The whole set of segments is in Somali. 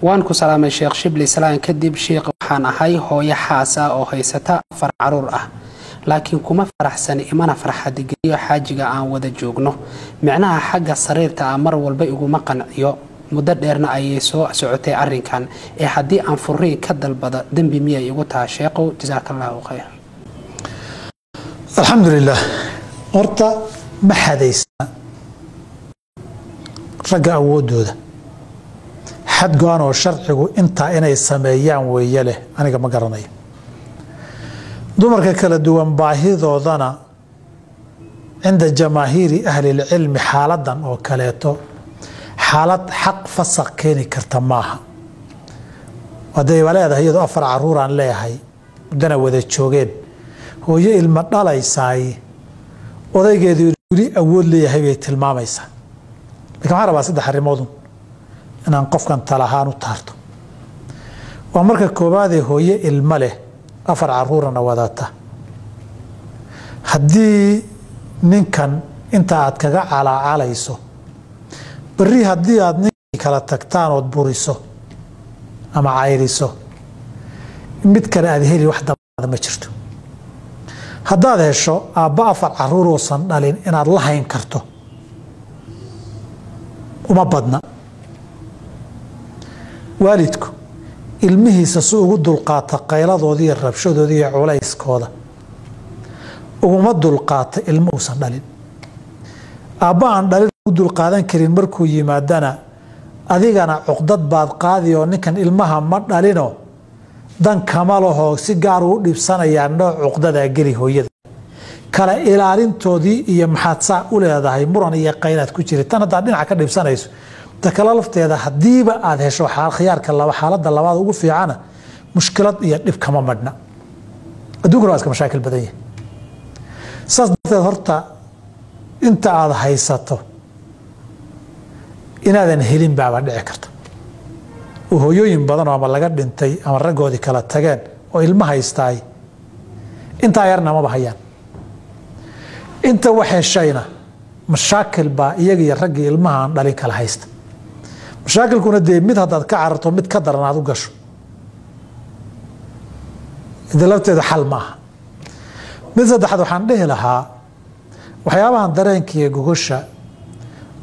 waan ku salaamay Sheekh Shibli salaan kadib Sheekh waxaan ahay hooyo xaasa oo haysata 4 caruur ah laakiin kuma faraxsan imana farxad geliyo xaajiga aan wada joogno macnaha xagga sariirta mar walba igu ma qanciyo muddo dheerna ay soo socotay arrinkan ee hadii aan furiin ka dalbada dambi miyay igu taa Sheekhow jazaakallahu khayr alxamdulillah horta ma xadaysa raga awoodooda xad go'an oo sharcigu inta inay sameeyaan weeye leh aniga ma garanayo dumarka kala duwan baahidoodana cinda jamaahiiri ahli ilcilmi xaaladan oo kaleeto xaalad xaq fasaq keeni karta maaha waday walaadahay iyadoo 4 caruur aan leeyahay dana wada joogeen hooyo ilma dhalaysaay odaygeedu wali awood leeyahay bay tilmaamaysaa laakiin waxa rabaa 3 arrimood inaan qofkan talahaan u taarto waa marka koobaad ee hooyo ilma leh 4 caruurna wadata haddii ninkan inta aad kaga calaacalayso bari haddii aad ninka kala tagtaan oo buriso ama cayriso mid kale aad heli wax dabada ma jirto haddaad hesho aabba 4 caruur oo san dhalin inaad la hayn karto uma badna waalidku ilmihiisa si ugu dulqaata qayladoodii iyo rabshadoodii iyo culayskooda uguma dulqaata ilmo uusan dhalin aabba aan dhalin ugu dulqaadan karin markuu yimaadana adigana cuqdad baad qaadi oo ninkan ilmaha ma dhalino dan kama laho si gaar u dhibsanayaa nooc cuqdadaa geli hooyada kala ilaalintoodii iyo maxaad saa u leedahay muran iyo qaylaad ku jira tan haddaad dhinaca ka dhibsanayso takala lafteeda hadiiba aad hesho khiyaarka xaaladda labaad ugu fiicana mushkilad iyo dhib kama madhna adduunkuna waa iska mashaakil badan yahay saas darteed horta inta aad haysato inaadan helin baaba dhici karta oo hooyooyin badan oo ama laga dhintay ama raggoodii kala tageen oo ilma haystaay intaa yarna maba hayaan inta wax heshayna mashaakil baa iyaga iyo raggii ilmaha aan dhalin kala haysta mashaakilkuna dee mid haddaad ka cararto mid ka daran aad u gasho ida lafteedu xal ma aha mid saddexaad waxaan dhihi lahaa waxyaabahan dareenka iyo gogosha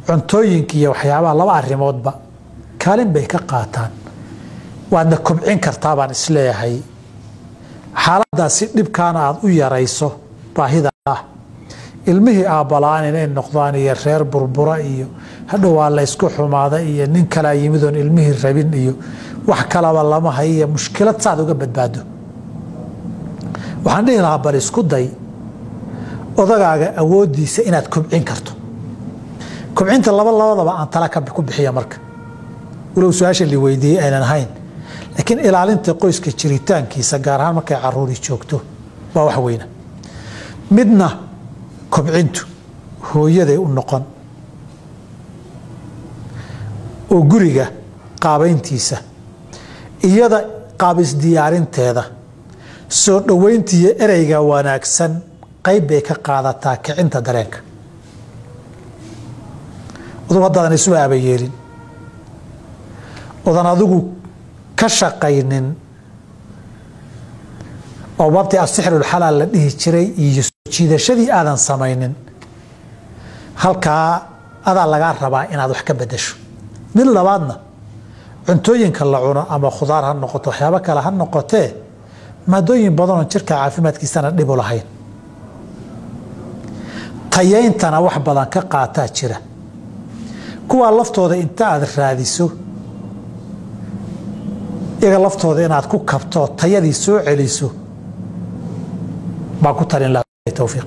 cuntooyinka iyo waxyaabaha 2 arrimoodba kaalin bay ka qaataan waadna kobcin kartaa baan isleeyahay xaaladaasi dhibkaana aad u yarayso baahida ah ilmihii aabalaan inay noqdaan iyo reer burbura iyo hadhow waa la isku xumaada iyo nin kala yimid oo ilmihii rabin iyo wax kalaba lama hayo mushkilad saad uga badbaado waxaan dhihi lahaa bal isku day odagaaga awoodiisa inaad kobcin karto kobcinta labadaba aan tala ku bixiya marka walow su-aasha li weydiiyey aynan ahayn laakiin ilaalinta qoyska jiritaankiisa gaar ahaan markay caruuri joogto waa wax weyna midna kobcintu hooyaday u noqon oo guriga qaabayntiisa iyada qaabis diyaarinteeda soo dhaweyntiiyo ereyga wanaagsan qayb bay ka qaadataa kicinta dareenka odan haddaadan isu aabayeelin odan adigu ka shaqaynin oo baabtii asixrulxalaal la dhihi jiray iyo jiidashadii aadan samaynin halkaa adaa lagaa rabaa inaad wax ka bedasho mid labaadna cuntooyinka la cuno ama khudaar ha noqoto waxyaabo kale ha noqotee maadooyin badanoo jirka caafimaadkiisana dhib u lahayn tayayntana wax badan ka qaataa jira kuwaa laftooda inta aad raadiso iyaga laftooda inaad ku kabto tayadii soo celiso baa ku talin lahaa tawfiiq